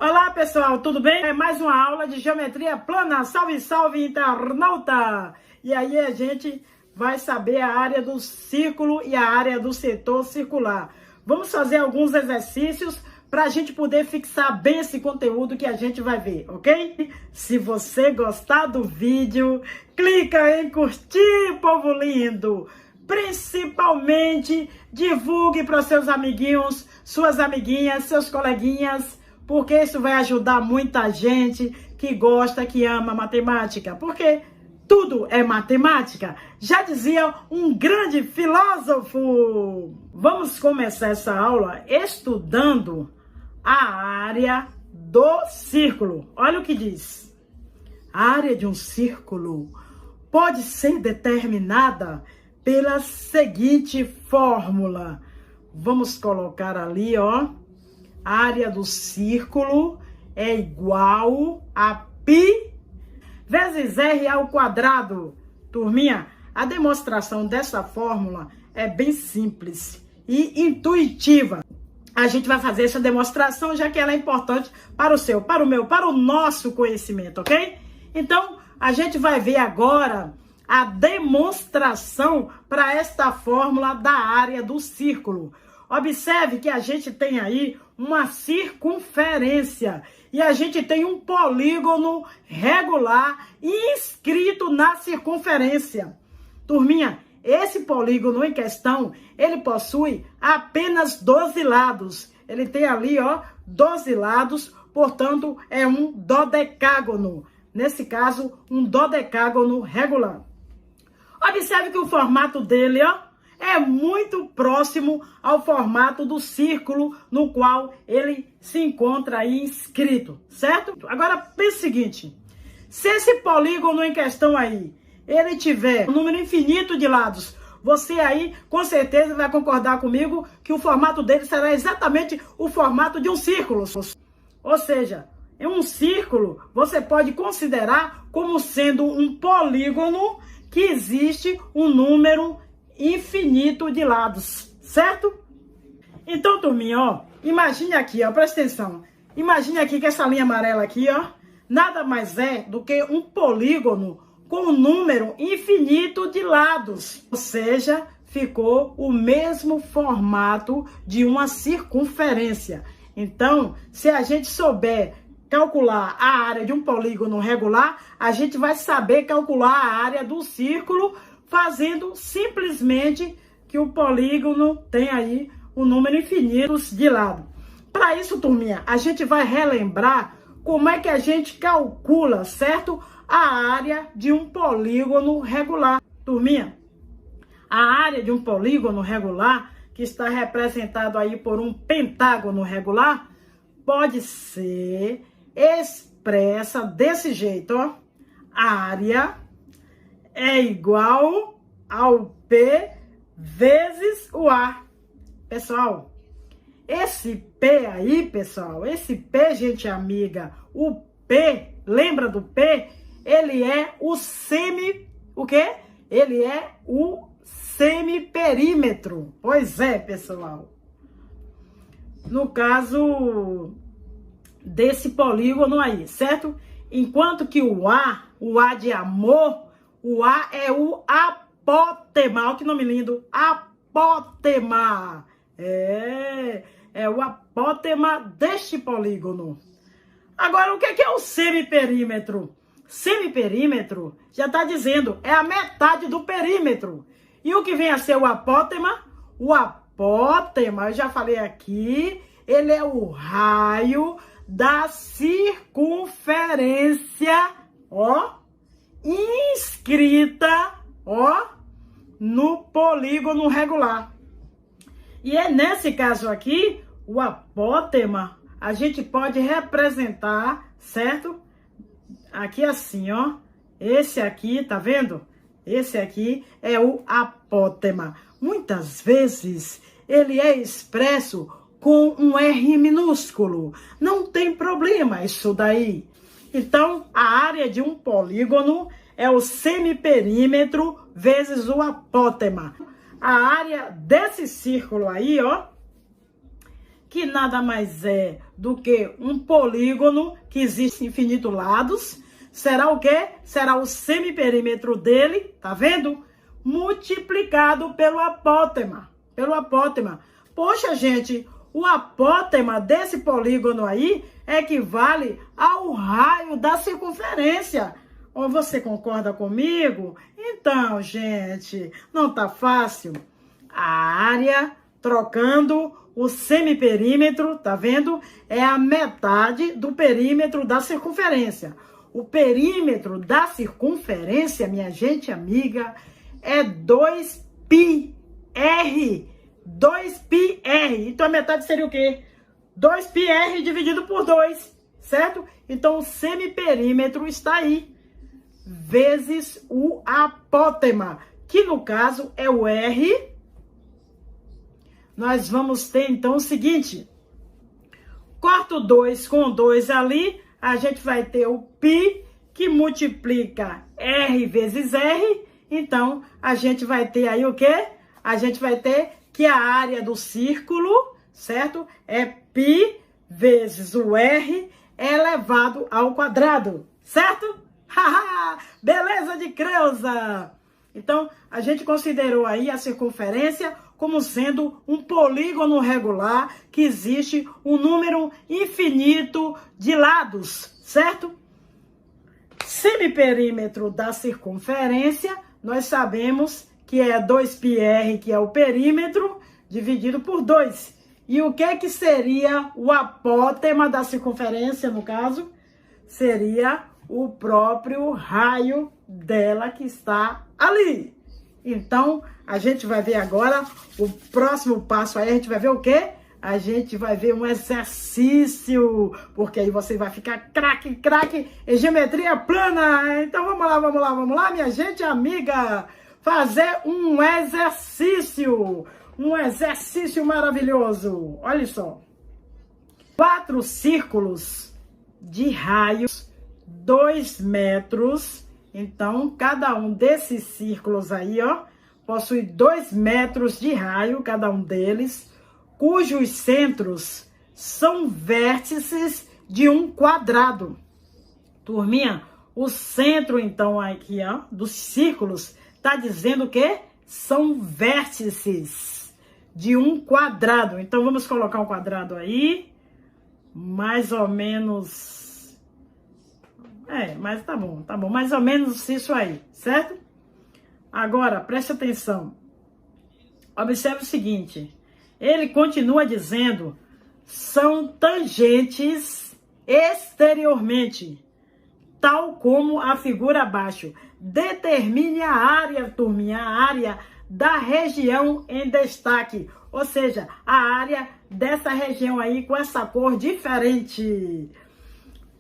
Olá pessoal, tudo bem? É mais uma aula de geometria plana. Salve, salve, internauta! E aí a gente vai saber a área do círculo e a área do setor circular. Vamos fazer alguns exercícios para a gente poder fixar bem esse conteúdo que a gente vai ver, ok? Se você gostar do vídeo, clica em curtir, povo lindo! Principalmente divulgue para seus amiguinhos, suas amiguinhas, seus coleguinhas, porque isso vai ajudar muita gente que gosta, que ama matemática, porque tudo é matemática, já dizia um grande filósofo. Vamos começar essa aula estudando a área do círculo. Olha o que diz. A área de um círculo pode ser determinada pela seguinte fórmula. Vamos colocar ali, ó. A área do círculo é igual a π vezes r ao quadrado. Turminha, a demonstração dessa fórmula é bem simples e intuitiva. A gente vai fazer essa demonstração já que ela é importante para o seu, para o meu, para o nosso conhecimento, ok? Então, a gente vai ver agora a demonstração para esta fórmula da área do círculo. Observe que a gente tem aí uma circunferência e a gente tem um polígono regular inscrito na circunferência. Turminha, esse polígono em questão, ele possui apenas 12 lados. Ele tem ali, ó, 12 lados, portanto, é um dodecágono. Nesse caso, um dodecágono regular. Observe que o formato dele, ó, é muito próximo ao formato do círculo no qual ele se encontra aí inscrito, certo? Agora, pense o seguinte, se esse polígono em questão aí, ele tiver um número infinito de lados, você aí, com certeza, vai concordar comigo que o formato dele será exatamente o formato de um círculo. Ou seja, em um círculo, você pode considerar como sendo um polígono que existe um número infinito de lados, certo? Então, turminha, ó, imagine aqui, ó, presta atenção. Imagine aqui que essa linha amarela aqui, ó, nada mais é do que um polígono com um número infinito de lados. Ou seja, ficou o mesmo formato de uma circunferência. Então, se a gente souber calcular a área de um polígono regular, a gente vai saber calcular a área do círculo fazendo simplesmente que o polígono tem aí um número infinito de lados. Para isso, turminha, a gente vai relembrar como é que a gente calcula, certo? A área de um polígono regular. Turminha, a área de um polígono regular, que está representado aí por um pentágono regular, pode ser expressa desse jeito, ó. A área é igual ao P vezes o A. Pessoal, esse P aí, pessoal, esse P, gente amiga, o P, lembra do P? Ele é o o quê? Ele é o semiperímetro. Pois é, pessoal. No caso desse polígono aí, certo? Enquanto que o A de amor, o A é o apótema. Olha que nome lindo. Apótema. É o apótema deste polígono. Agora, o que é o semiperímetro? Semiperímetro, já está dizendo, é a metade do perímetro. E o que vem a ser o apótema? O apótema, eu já falei aqui, ele é o raio da circunferência, ó, inscrita, ó, no polígono regular. E é nesse caso aqui, o apótema, a gente pode representar, certo? Aqui assim, ó, esse aqui, tá vendo? Esse aqui é o apótema. Muitas vezes ele é expresso com um R minúsculo. Não tem problema isso daí. Então, a área de um polígono é o semiperímetro vezes o apótema. A área desse círculo aí, ó, que nada mais é do que um polígono que existe infinitos lados. Será o quê? Será o semiperímetro dele, tá vendo? Multiplicado pelo apótema. Poxa, gente, o apótema desse polígono aí equivale ao raio da circunferência. Ou você concorda comigo? Então, gente, não tá fácil? A área trocando o semiperímetro, tá vendo? É a metade do perímetro da circunferência. O perímetro da circunferência, minha gente amiga, é 2πr. 2πr. Então a metade seria o quê? 2πr dividido por 2, certo? Então o semiperímetro está aí, vezes o apótema, que no caso é o R. Nós vamos ter então o seguinte: corto 2 com 2 ali, a gente vai ter o π, que multiplica R vezes R. Então, a gente vai ter aí o quê? A gente vai ter que a área do círculo, certo? É π vezes o R elevado ao quadrado, certo? Beleza de Creuza! Então, a gente considerou aí a circunferência como sendo um polígono regular que existe um número infinito de lados, certo? Semiperímetro da circunferência, nós sabemos que é 2πr, que é o perímetro, dividido por 2. E o que seria o apótema da circunferência, no caso? Seria o próprio raio dela que está ali. Então, a gente vai ver agora o próximo passo aí, a gente vai ver o quê? A gente vai ver um exercício, porque aí você vai ficar craque em geometria plana. Então, vamos lá, minha gente amiga, fazer um exercício maravilhoso. Olha só, 4 círculos de raios 2 metros. Então, cada um desses círculos aí, ó, possui 2 metros de raio, cada um deles, cujos centros são vértices de um quadrado. Turminha, o centro, então, aqui, ó, dos círculos, tá dizendo que são vértices de um quadrado. Então, vamos colocar um quadrado aí, mais ou menos... mas tá bom, mais ou menos isso aí, certo? Agora, preste atenção. Observe o seguinte, ele continua dizendo, são tangentes exteriormente, tal como a figura abaixo. Determine a área, turminha, a área da região em destaque, ou seja, a área dessa região aí com essa cor diferente.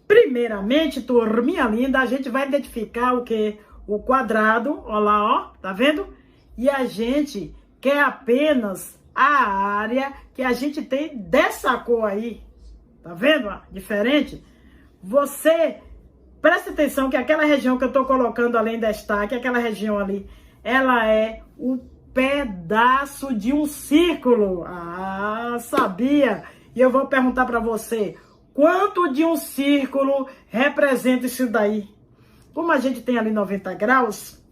Primeiramente, turminha linda, a gente vai identificar o quê? O quadrado, ó lá, ó, tá vendo? E a gente quer apenas a área que a gente tem dessa cor aí, tá vendo? Ó, diferente. Você presta atenção que aquela região que eu tô colocando ali em destaque, aquela região ali, ela é um pedaço de um círculo. Ah, sabia? E eu vou perguntar para você, quanto de um círculo representa isso daí? Como a gente tem ali 90 graus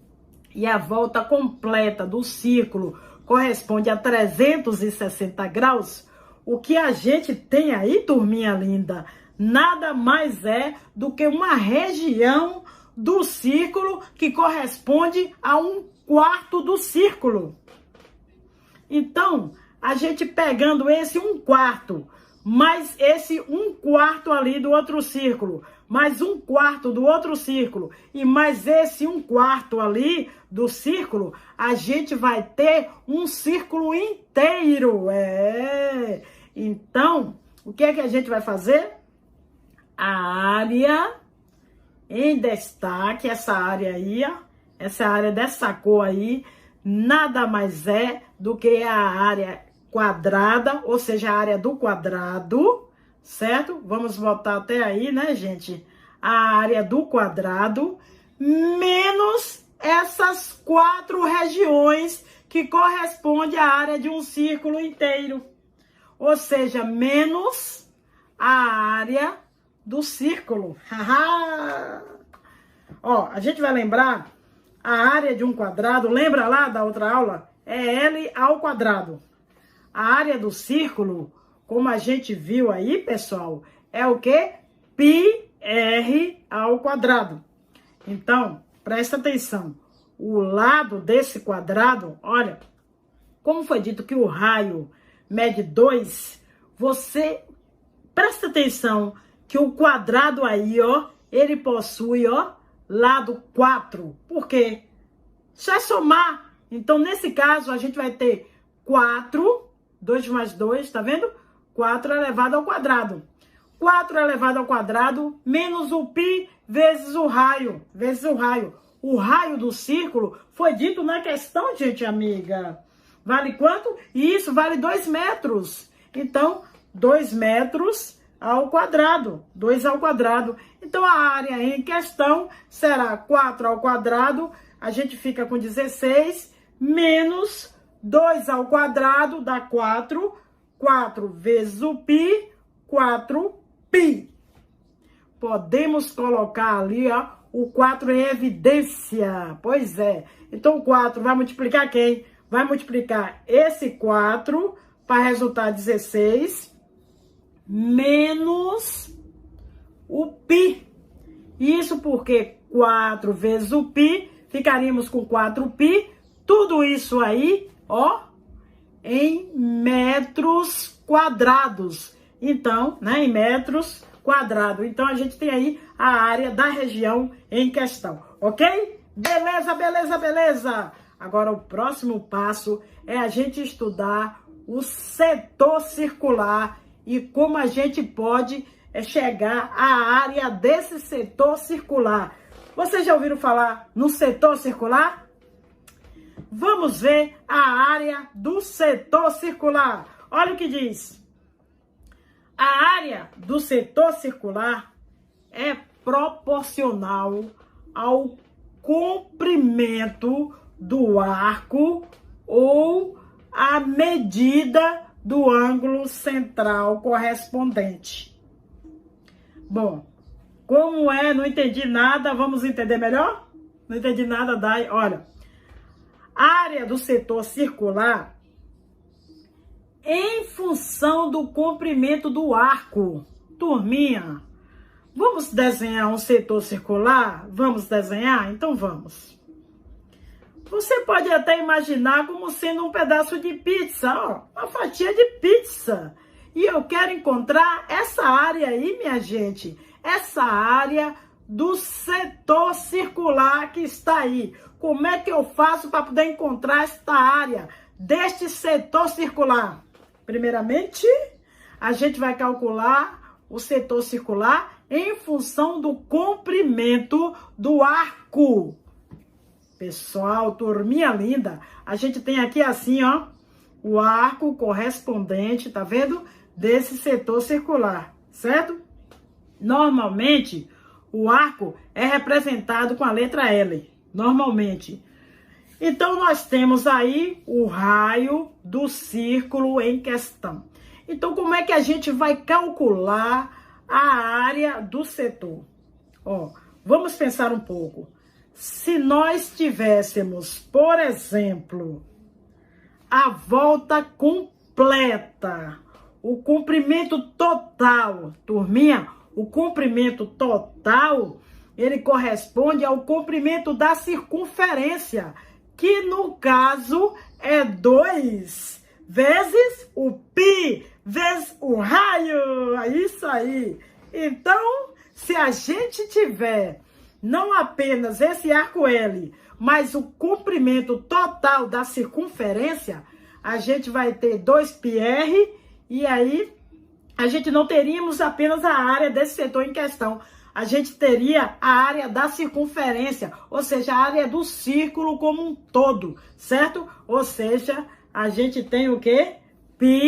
e a volta completa do círculo corresponde a 360 graus, o que a gente tem aí, turminha linda, nada mais é do que uma região do círculo que corresponde a 1/4 do círculo. Então, a gente pegando esse 1/4, mais esse 1/4 ali do outro círculo, mais 1/4 do outro círculo e mais esse 1/4 ali do círculo, a gente vai ter um círculo inteiro. Então, o que é que a gente vai fazer? A área em destaque, essa área aí, ó, essa área dessa cor aí, nada mais é do que a área quadrada, ou seja, a área do quadrado, certo? Vamos botar até aí, né, gente? A área do quadrado, menos essas 4 regiões que correspondem à área de um círculo inteiro. ou seja, menos a área do círculo. Ó, a gente vai lembrar a área de um quadrado, lembra lá da outra aula? É L ao quadrado. A área do círculo, como a gente viu aí, pessoal, é o quê? πr ao quadrado. Então, presta atenção. O lado desse quadrado, olha, como foi dito que o raio mede 2, você presta atenção que o quadrado aí, ó, ele possui, ó, lado 4. Por quê? Só é somar. Então, nesse caso, a gente vai ter 4, 2 mais 2, tá vendo? 4 elevado ao quadrado. 4 elevado ao quadrado menos o π vezes o raio. O raio do círculo foi dito na questão, gente amiga. Vale quanto? Isso, vale 2 metros. Então, 2 metros ao quadrado. 2 ao quadrado. Então, a área em questão será 4 ao quadrado. A gente fica com 16 menos 2 ao quadrado dá 4. 4 vezes o π, 4π. Podemos colocar ali, ó, o 4 em evidência. Pois é. Então, o 4 vai multiplicar quem? Vai multiplicar esse 4 para resultar 16 menos o π. Isso porque 4 vezes o π, ficaríamos com 4π. Tudo isso aí, ó, em metros quadrados. Então, né, em metros quadrados. Então, a gente tem aí a área da região em questão, ok? Beleza, beleza, beleza. Agora, o próximo passo é a gente estudar o setor circular e como a gente pode chegar à área desse setor circular. Vocês já ouviram falar no setor circular? Vamos ver a área do setor circular. Olha o que diz. A área do setor circular é proporcional ao comprimento do arco ou a medida do ângulo central correspondente. Bom, como é, não entendi nada, vamos entender melhor? Não entendi nada, daí, olha. A área do setor circular em função do comprimento do arco. Turminha, vamos desenhar um setor circular? Vamos desenhar? Então vamos. Você pode até imaginar como sendo um pedaço de pizza, ó, uma fatia de pizza. E eu quero encontrar essa área aí, minha gente, essa área do setor circular que está aí. Como é que eu faço para poder encontrar esta área deste setor circular? Primeiramente, a gente vai calcular o setor circular em função do comprimento do arco. Pessoal, turminha linda, a gente tem aqui assim, ó, o arco correspondente, tá vendo? Desse setor circular, certo? Normalmente, o arco é representado com a letra L, normalmente. Então, nós temos aí o raio do círculo em questão. Então, como é que a gente vai calcular a área do setor? Ó, vamos pensar um pouco. Se nós tivéssemos, por exemplo, a volta completa, o comprimento total, turminha, o comprimento total, ele corresponde ao comprimento da circunferência, que no caso é 2 vezes o π, vezes o raio, é isso aí. Então, se a gente tiver não apenas esse arco L, mas o comprimento total da circunferência, a gente vai ter 2πr, e aí a gente não teríamos apenas a área desse setor em questão, a gente teria a área da circunferência, ou seja, a área do círculo como um todo, certo? Ou seja, a gente tem o quê? πr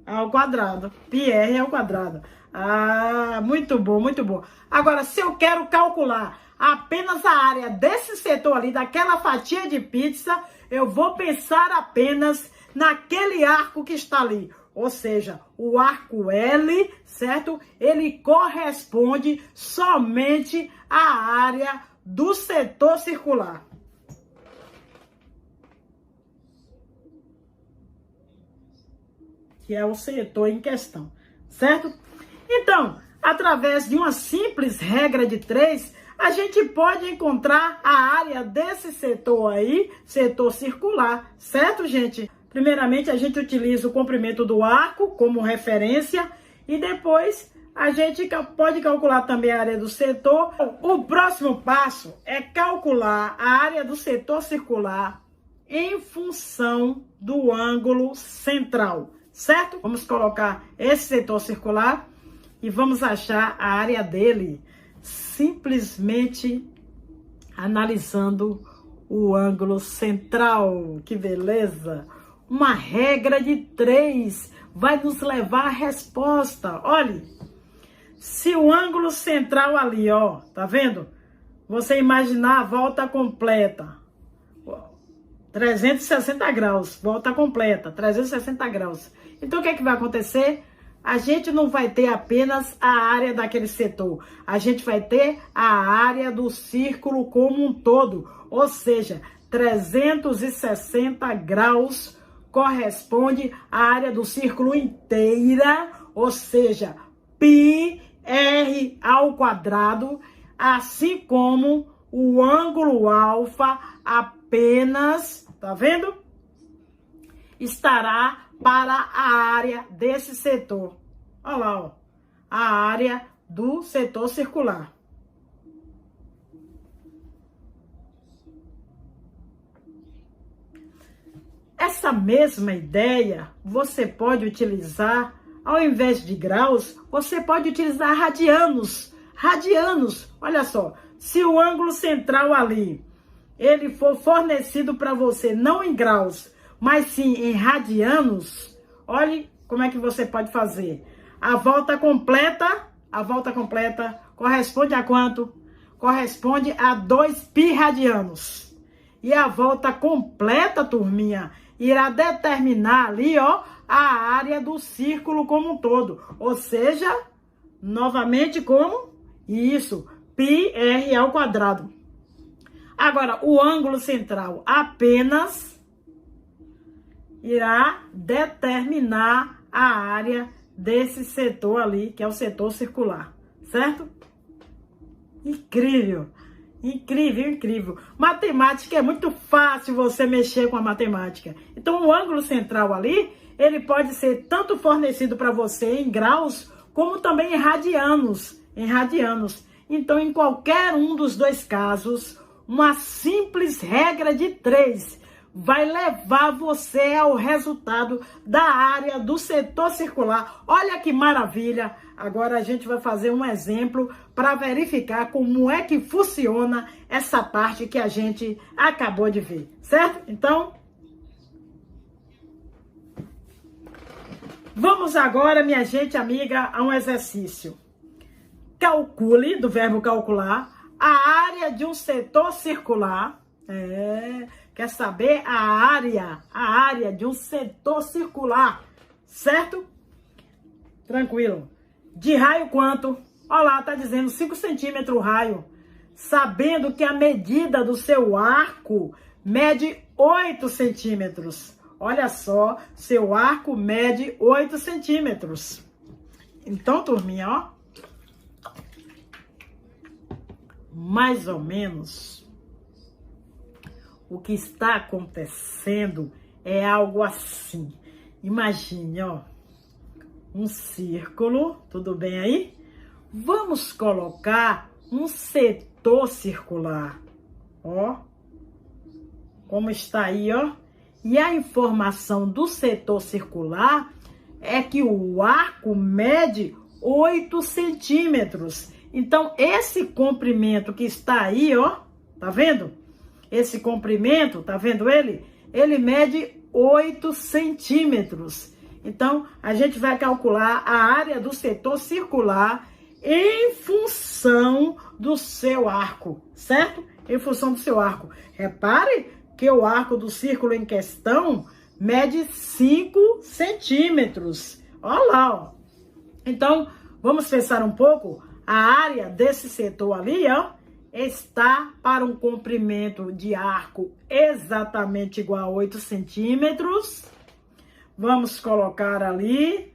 ao quadrado. πr ao quadrado. Ah, muito bom, muito bom. Agora, se eu quero calcular apenas a área desse setor ali, daquela fatia de pizza, eu vou pensar apenas naquele arco que está ali. Ou seja, o arco L, certo? Ele corresponde somente à área do setor circular. Que é o setor em questão, certo? Então, através de uma simples regra de 3, a gente pode encontrar a área desse setor aí, setor circular, certo, gente? Primeiramente, a gente utiliza o comprimento do arco como referência e depois a gente pode calcular também a área do setor. O próximo passo é calcular a área do setor circular em função do ângulo central, certo? Vamos colocar esse setor circular e vamos achar a área dele simplesmente analisando o ângulo central. Que beleza! Uma regra de 3 vai nos levar à resposta. Olha, se o ângulo central ali, ó, tá vendo? Você imaginar a volta completa, 360 graus, volta completa, 360 graus. Então, o que é que vai acontecer? A gente não vai ter apenas a área daquele setor, a gente vai ter a área do círculo como um todo, ou seja, 360 graus corresponde à área do círculo inteira, ou seja, πr ao quadrado, assim como o ângulo alfa apenas, tá vendo? Estará para a área desse setor. Olha lá, ó, a área do setor circular. Essa mesma ideia você pode utilizar, ao invés de graus, você pode utilizar radianos. Radianos, olha só, se o ângulo central ali, ele for fornecido para você não em graus, mas sim em radianos, olhe como é que você pode fazer. A volta completa corresponde a quanto? Corresponde a 2π radianos. E a volta completa, turminha, irá determinar ali, ó, a área do círculo como um todo. Ou seja, novamente como? Isso, πr ao quadrado. Agora, o ângulo central apenas irá determinar a área desse setor ali, que é o setor circular, certo? Incrível! Incrível, incrível. Matemática é muito fácil você mexer com a matemática. Então, o ângulo central ali, ele pode ser tanto fornecido para você em graus, como também em radianos. Então, em qualquer um dos dois casos, uma simples regra de 3 vai levar você ao resultado da área do setor circular. Olha que maravilha! Agora a gente vai fazer um exemplo para verificar como é que funciona essa parte que a gente acabou de ver, certo? Então, vamos agora, minha gente amiga, a um exercício. Calcule, do verbo calcular, a área de um setor circular. Quer saber a área de um setor circular, certo? Tranquilo. De raio quanto? Olha lá, tá dizendo 5 centímetros o raio. Sabendo que a medida do seu arco mede 8 centímetros. Olha só, seu arco mede 8 centímetros. Então, turminha, ó. Mais ou menos, o que está acontecendo é algo assim. Imagine, ó, um círculo, tudo bem aí? Vamos colocar um setor circular, ó, como está aí, ó. E a informação do setor circular é que o arco mede 8 centímetros. Então, esse comprimento que está aí, ó, tá vendo? Esse comprimento, tá vendo ele? Ele mede 8 centímetros. Então, a gente vai calcular a área do setor circular em função do seu arco, certo? Em função do seu arco. Repare que o arco do círculo em questão mede 5 centímetros. Olha lá, ó. Então, vamos pensar um pouco. A área desse setor ali, ó, está para um comprimento de arco exatamente igual a 8 centímetros. Vamos colocar ali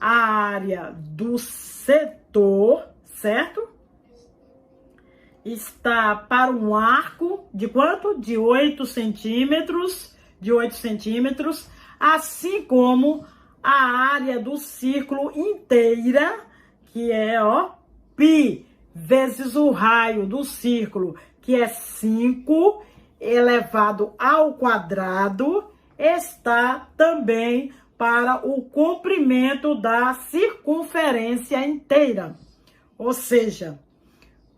a área do setor, certo? Está para um arco de quanto? De 8 centímetros. De 8 centímetros. Assim como a área do círculo inteira, que é, ó, π vezes o raio do círculo, que é 5 elevado ao quadrado, está também para o comprimento da circunferência inteira. Ou seja,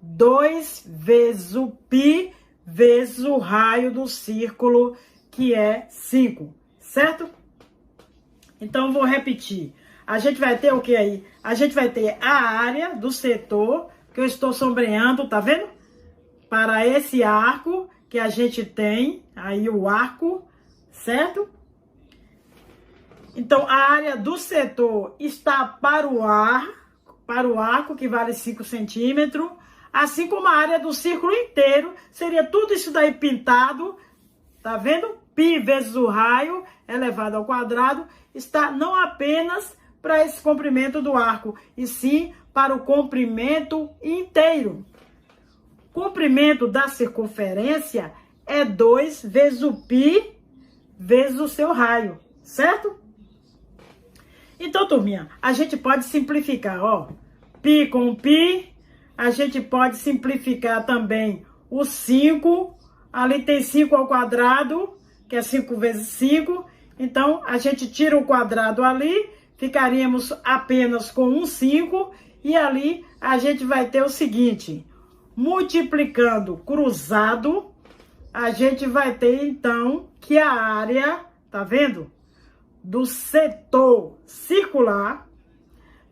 2 vezes o π vezes o raio do círculo, que é 5, certo? Então, vou repetir. A gente vai ter o que aí? A gente vai ter a área do setor, que eu estou sombreando, tá vendo? Para esse arco que a gente tem, aí o arco, certo? Então, a área do setor está para o arco, que vale 5 centímetros, assim como a área do círculo inteiro, seria tudo isso daí pintado, tá vendo? Π vezes o raio elevado ao quadrado, está não apenas para esse comprimento do arco, e sim para o comprimento inteiro. O comprimento da circunferência é 2 vezes o π vezes o seu raio, certo? Então, turminha, a gente pode simplificar, ó. Π com π, a gente pode simplificar também o 5, ali tem 5 ao quadrado, que é 5 vezes 5, então a gente tira o quadrado ali, ficaríamos apenas com um 5, e ali a gente vai ter o seguinte, multiplicando cruzado, a gente vai ter então que a área, tá vendo? Do setor circular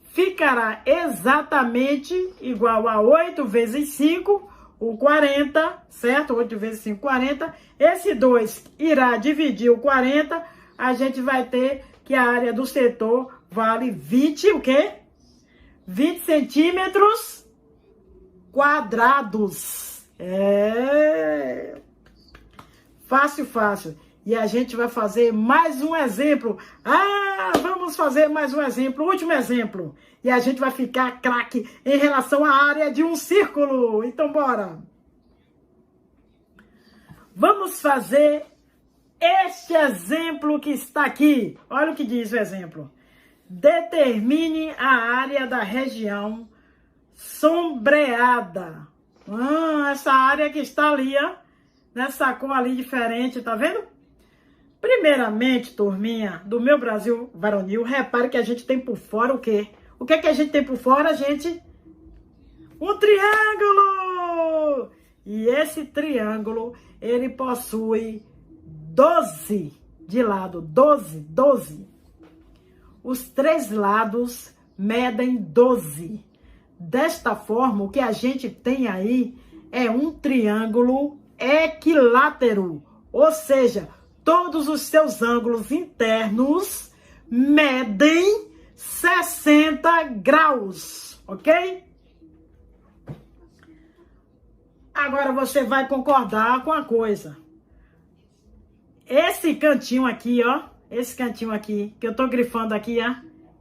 ficará exatamente igual a 8 vezes 5, o 40, certo? 8 vezes 5, 40. Esse 2 irá dividir o 40, a gente vai ter que a área do setor vale 20, o quê? 20 centímetros quadrados. É fácil, fácil. E a gente vai fazer mais um exemplo. Vamos fazer mais um exemplo, último exemplo. E a gente vai ficar craque em relação à área de um círculo. Então, bora. Vamos fazer este exemplo que está aqui. Olha o que diz o exemplo. Determine a área da região sombreada. Essa área que está ali, ó. Nessa cor ali diferente, tá vendo? Primeiramente, turminha, do meu Brasil varonil, repare que a gente tem por fora o quê? O que é que a gente tem por fora, gente? Um triângulo! E esse triângulo, ele possui 12 de lado, 12. Os 3 lados medem 12. Desta forma, o que a gente tem aí é um triângulo equilátero, ou seja, todos os seus ângulos internos medem 60 graus, ok? Agora você vai concordar com a coisa. Esse cantinho aqui, ó, esse cantinho aqui, que eu tô grifando aqui, ó,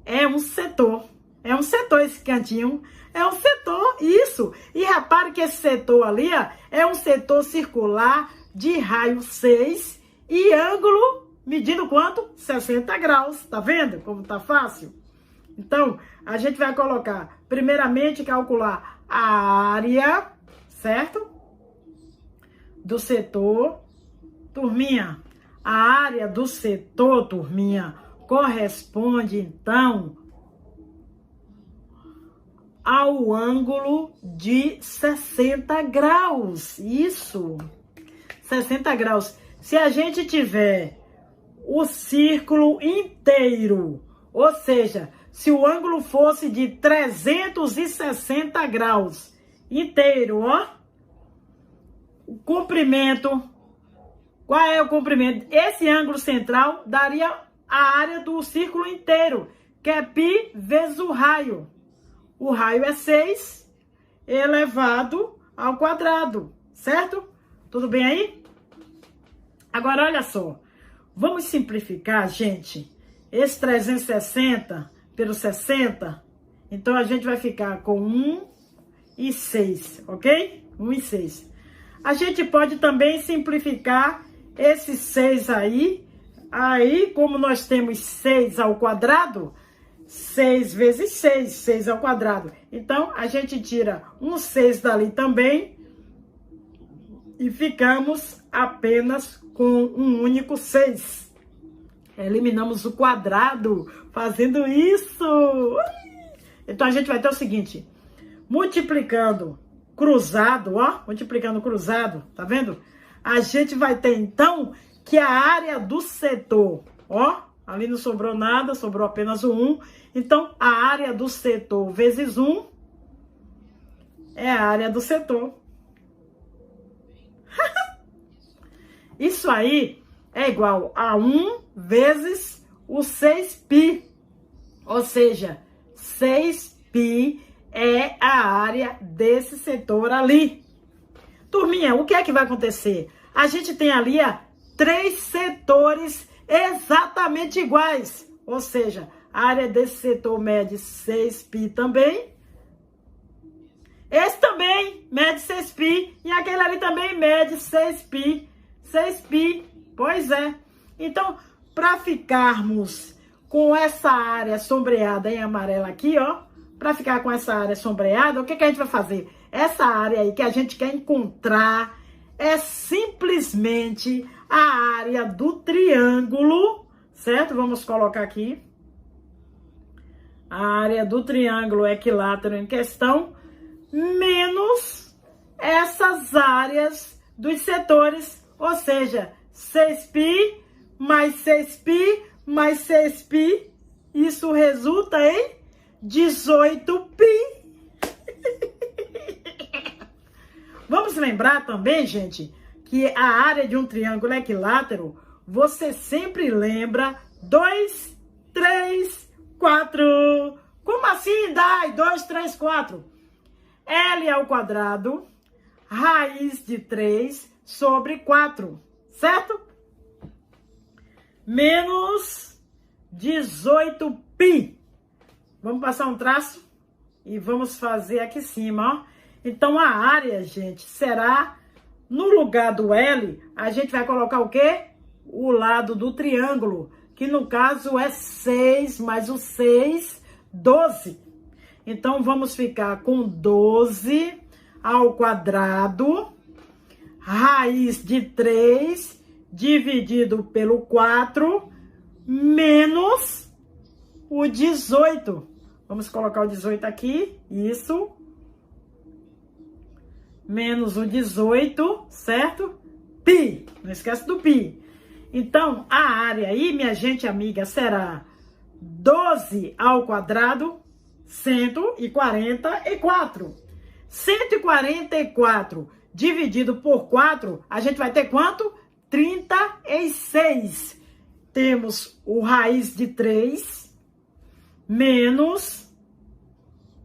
é um setor. É um setor esse cantinho. É um setor, isso. E repare que esse setor ali, ó, é um setor circular de raio 6 e ângulo, medindo quanto? 60 graus. Tá vendo como tá fácil? Então, a gente vai colocar, primeiramente, calcular a área, certo? Do setor. Turminha, a área do setor, turminha, corresponde, então, ao ângulo de 60 graus. Isso, 60 graus. Se a gente tiver o círculo inteiro, ou seja, se o ângulo fosse de 360 graus inteiro, ó, o comprimento Qual é o comprimento? Esse ângulo central daria a área do círculo inteiro, que é π vezes o raio. O raio é 6 elevado ao quadrado, certo? Tudo bem aí? Agora, olha só. Vamos simplificar, gente. Esse 360 pelo 60. Então, a gente vai ficar com 1 e 6, ok? 1 e 6. A gente pode também simplificar esse 6 aí. Aí, como nós temos 6 ao quadrado, 6 vezes 6, 6 ao quadrado. Então, a gente tira um 6 dali também e ficamos apenas com um único 6. Eliminamos o quadrado fazendo isso. Então, a gente vai ter o seguinte, multiplicando cruzado, ó, multiplicando cruzado, tá vendo? A gente vai ter, então, que a área do setor, ó, ali não sobrou nada, sobrou apenas o 1. Então, a área do setor vezes 1 é a área do setor. Isso aí é igual a 1 vezes o 6π. Ou seja, 6π é a área desse setor ali. Turminha, o que é que vai acontecer? A gente tem ali 3 setores exatamente iguais. Ou seja, a área desse setor mede 6π também. Esse também mede 6π. E aquele ali também mede 6π. 6π, pois é. Então, para ficarmos com essa área sombreada em amarelo aqui, ó. Para ficar com essa área sombreada, o que a gente vai fazer? Essa área aí que a gente quer encontrar é simplesmente a área do triângulo, certo? Vamos colocar aqui. A área do triângulo equilátero em questão, menos essas áreas dos setores, ou seja, 6π mais 6π mais 6π, isso resulta em 18π. Vamos lembrar também, gente, que a área de um triângulo equilátero, você sempre lembra 2, 3, 4. Como assim, Dai? 2, 3, 4. L ao quadrado, raiz de 3 sobre 4, certo? Menos 18π. Vamos passar um traço e vamos fazer aqui em cima, ó. Então, a área, gente, será, no lugar do L, a gente vai colocar o quê? O lado do triângulo, que no caso é 6 mais o 6, 12. Então, vamos ficar com 12 ao quadrado, raiz de 3, dividido pelo 4, menos o 18. Vamos colocar o 18 aqui, isso. Menos o 18, certo? Π, não esquece do π. Então, a área aí, minha gente amiga, será 12 ao quadrado, 144. 144 dividido por 4, a gente vai ter quanto? 36. Temos o raiz de 3 menos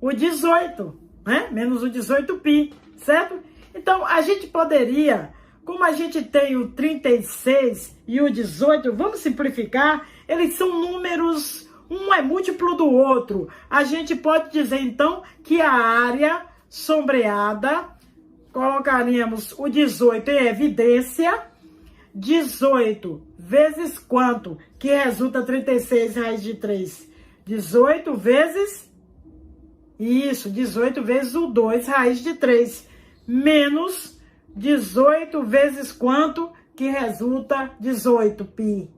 o 18, né? Menos o 18π, certo? Então, a gente poderia, como a gente tem o 36 e o 18, vamos simplificar, eles são números, um é múltiplo do outro. A gente pode dizer, então, que a área sombreada, colocaríamos o 18 em evidência, 18 vezes quanto? Que resulta 36 raiz de 3. 18 vezes, isso, 18 vezes o 2 raiz de 3. Menos 18 vezes quanto? Que resulta 18π.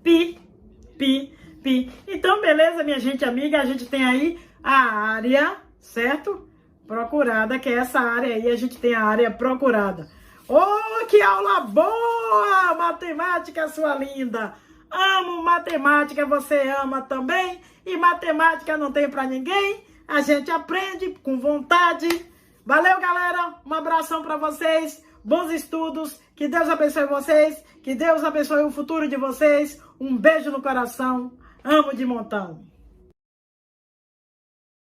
Pi, pi, pi. Então, beleza, minha gente amiga, a gente tem aí a área, certo? Procurada, que é essa área aí, a gente tem a área procurada. Oh, que aula boa! Matemática, sua linda! Amo matemática, você ama também? E matemática não tem pra ninguém? A gente aprende com vontade. Valeu, galera! Um abração pra vocês. bons estudos, que Deus abençoe vocês, que Deus abençoe o futuro de vocês. Um beijo no coração, amo de montão.